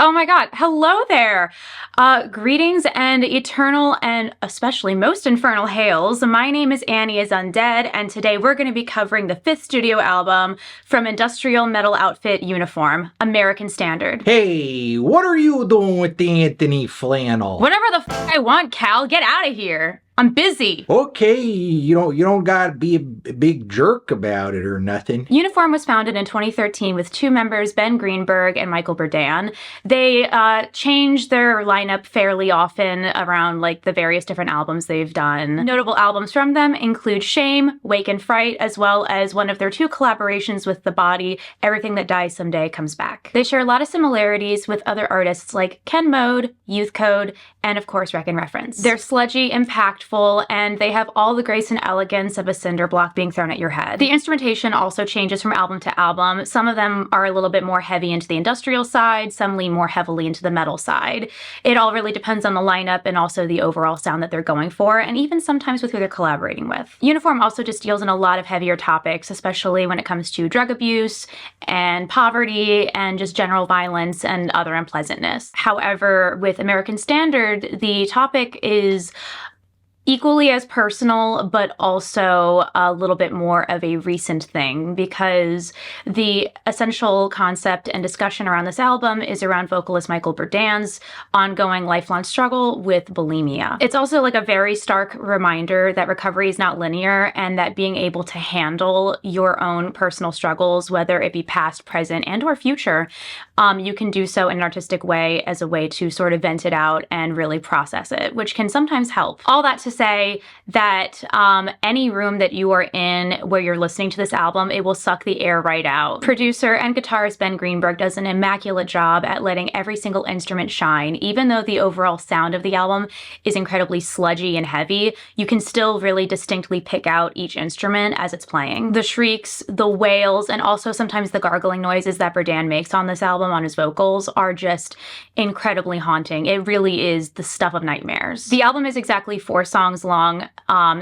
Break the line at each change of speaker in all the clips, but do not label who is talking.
Oh my god, hello there! Greetings and eternal and especially most infernal hails. My name is Annie is Undead, and today we're going to be covering the 5th studio album from industrial metal outfit Uniform, American Standard.
Hey, what are you doing with the Anthony flannel?
Whatever the f I want, Cal, get out of here! I'm busy.
Okay, you don't gotta be a big jerk about it or nothing.
Uniform was founded in 2013 with 2 members, Ben Greenberg and Michael Berdan. They change their lineup fairly often around like the various different albums they've done. Notable albums from them include Shame, Wake and Fright, as well as one of their 2 collaborations with The Body, Everything That Dies Someday Comes Back. They share a lot of similarities with other artists like Ken Mode, Youth Code, and of course Wreck and Reference. They're sludgy, impactful, and they have all the grace and elegance of a cinder block being thrown at your head. The instrumentation also changes from album to album. Some of them are a little bit more heavy into the industrial side, some lean more heavily into the metal side. It all really depends on the lineup and also the overall sound that they're going for, and even sometimes with who they're collaborating with. Uniform also just deals in a lot of heavier topics, especially when it comes to drug abuse and poverty and just general violence and other unpleasantness. However, with American Standard, the topic is equally as personal, but also a little bit more of a recent thing, because the essential concept and discussion around this album is around vocalist Michael Berdan's ongoing lifelong struggle with bulimia. It's also like a very stark reminder that recovery is not linear and that being able to handle your own personal struggles, whether it be past, present, and or future, you can do so in an artistic way as a way to sort of vent it out and really process it, which can sometimes help. All that to say that any room that you are in where you're listening to this album, it will suck the air right out. Producer and guitarist Ben Greenberg does an immaculate job at letting every single instrument shine. Even though the overall sound of the album is incredibly sludgy and heavy, you can still really distinctly pick out each instrument as it's playing. The shrieks, the wails, and also sometimes the gargling noises that Berdan makes on this album on his vocals are just incredibly haunting. It really is the stuff of nightmares. The album is exactly 4 songs long,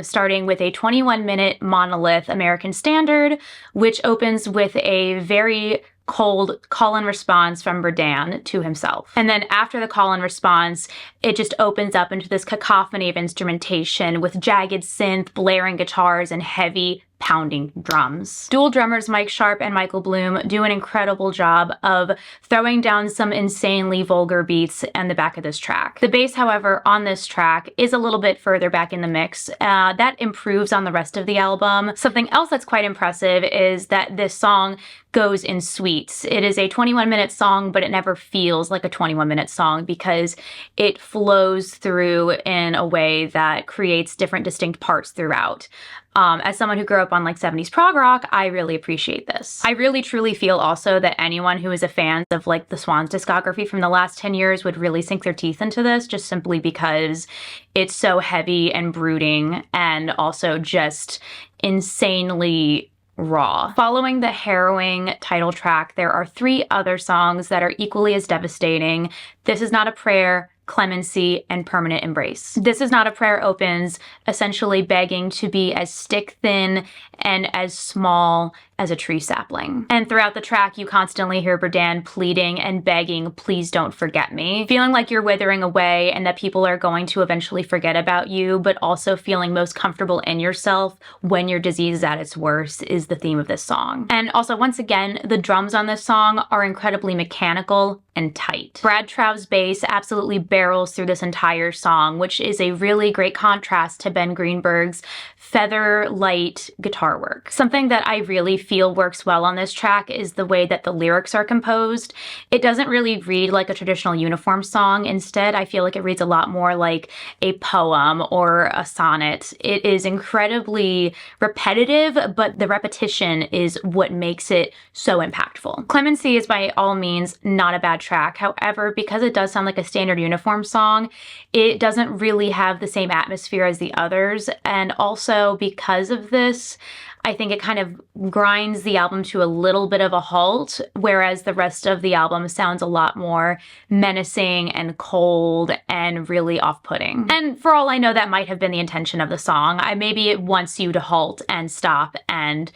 starting with a 21-minute monolith, American Standard, which opens with a very cold call and response from Berdan to himself. And then after the call and response, it just opens up into this cacophony of instrumentation with jagged synth, blaring guitars, and heavy pounding drums. Dual drummers Mike Sharp and Michael Bloom do an incredible job of throwing down some insanely vulgar beats in the back of this track. The bass, however, on this track is a little bit further back in the mix. That improves on the rest of the album. Something else that's quite impressive is that this song goes in suites. It is a 21-minute song, but it never feels like a 21-minute song because it flows through in a way that creates different distinct parts throughout. As someone who grew up on like 70s prog rock, I really appreciate this. I really truly feel also that anyone who is a fan of like the Swans discography from the last 10 years would really sink their teeth into this, just simply because it's so heavy and brooding and also just insanely raw. Following the harrowing title track, there are 3 other songs that are equally as devastating. This Is Not a Prayer, Clemency, and Permanent Embrace. This Is Not a Prayer opens essentially begging to be as stick thin and as small as a tree sapling. And throughout the track, you constantly hear Berdan pleading and begging, please don't forget me. Feeling like you're withering away and that people are going to eventually forget about you, but also feeling most comfortable in yourself when your disease is at its worst is the theme of this song. And also, once again, the drums on this song are incredibly mechanical and tight. Brad Trough's bass absolutely barrels through this entire song, which is a really great contrast to Ben Greenberg's feather light guitar work. Something that I really feel works well on this track is the way that the lyrics are composed. It doesn't really read like a traditional Uniform song. Instead, I feel like it reads a lot more like a poem or a sonnet. It is incredibly repetitive, but the repetition is what makes it so impactful. Clemency is by all means not a bad track. However, because it does sound like a standard Uniform song, it doesn't really have the same atmosphere as the others. And also because of this, I think it kind of grinds the album to a little bit of a halt, whereas the rest of the album sounds a lot more menacing and cold and really off-putting. And for all I know, that might have been the intention of the song. Maybe it wants you to halt and stop and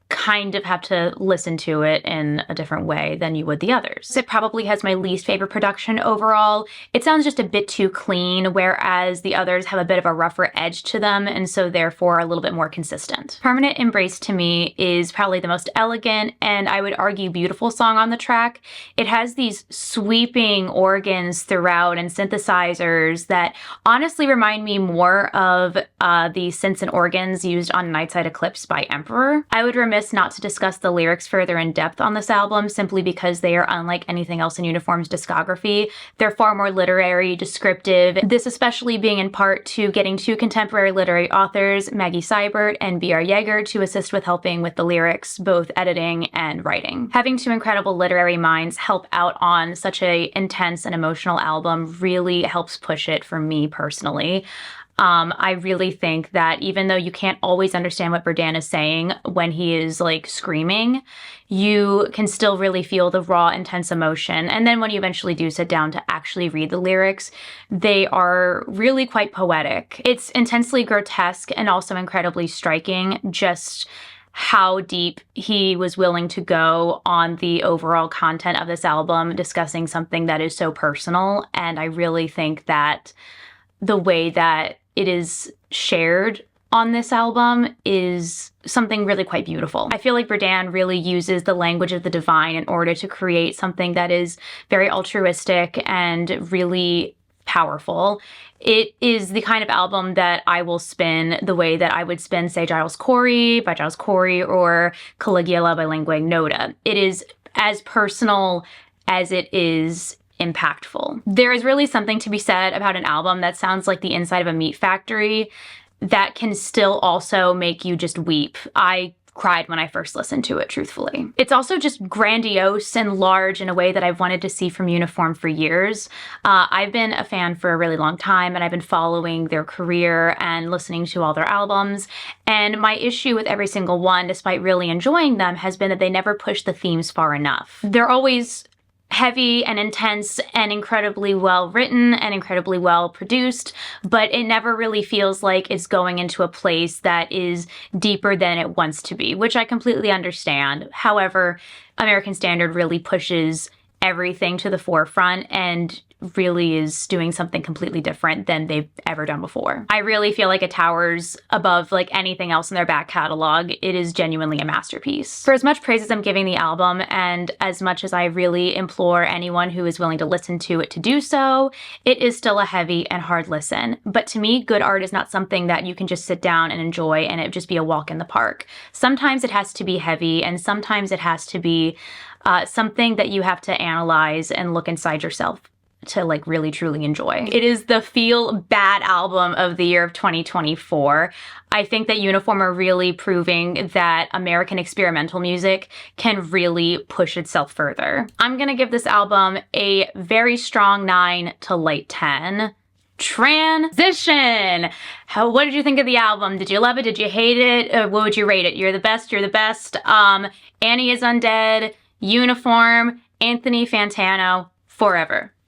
kind of have to listen to it in a different way than you would the others. It probably has my least favorite production overall. It sounds just a bit too clean, whereas the others have a bit of a rougher edge to them, and so therefore a little bit more consistent. Permanent Embrace to me is probably the most elegant and I would argue beautiful song on the track. It has these sweeping organs throughout and synthesizers that honestly remind me more of the synths and organs used on Nightside Eclipse by Emperor. I would remiss not to discuss the lyrics further in depth on this album simply because they are unlike anything else in Uniform's discography. They're far more literary, descriptive, this especially being in part to getting two contemporary literary authors, Maggie Seibert and B.R. Yeager, to assist with helping with the lyrics, both editing and writing. Having two incredible literary minds help out on such a intense and emotional album really helps push it for me personally. I really think that even though you can't always understand what Berdan is saying when he is like screaming, you can still really feel the raw, intense emotion. And then when you eventually do sit down to actually read the lyrics, they are really quite poetic. It's intensely grotesque and also incredibly striking, just how deep he was willing to go on the overall content of this album, discussing something that is so personal. And I really think that the way that it is shared on this album is something really quite beautiful. I feel like Berdan really uses the language of the divine in order to create something that is very altruistic and really powerful. It is the kind of album that I will spin the way that I would spin, say, Giles Corey by Giles Corey or Caligula by Lingua Ignota. It is as personal as it is impactful. There is really something to be said about an album that sounds like the inside of a meat factory that can still also make you just weep. I cried when I first listened to it, truthfully. It's also just grandiose and large in a way that I've wanted to see from Uniform for years. I've been a fan for a really long time and I've been following their career and listening to all their albums. And my issue with every single one, despite really enjoying them, has been that they never push the themes far enough. They're always heavy and intense and incredibly well written and incredibly well produced, but it never really feels like it's going into a place that is deeper than it wants to be, which I completely understand. However, American Standard really pushes everything to the forefront and really is doing something completely different than they've ever done before. I really feel like it towers above like anything else in their back catalog. It is genuinely a masterpiece. For as much praise as I'm giving the album and as much as I really implore anyone who is willing to listen to it to do so, it is still a heavy and hard listen. But to me, good art is not something that you can just sit down and enjoy and it just be a walk in the park. Sometimes it has to be heavy and sometimes it has to be something that you have to analyze and look inside yourself to like really truly enjoy. It is the feel bad album of the year of 2024. I think that Uniform are really proving that American experimental music can really push itself further. I'm gonna give this album a very strong 9 to light 10. Transition! What did you think of the album? Did you love it? Did you hate it? What would you rate it? You're the best, you're the best. Annie is Undead, Uniform, Anthony Fantano, forever.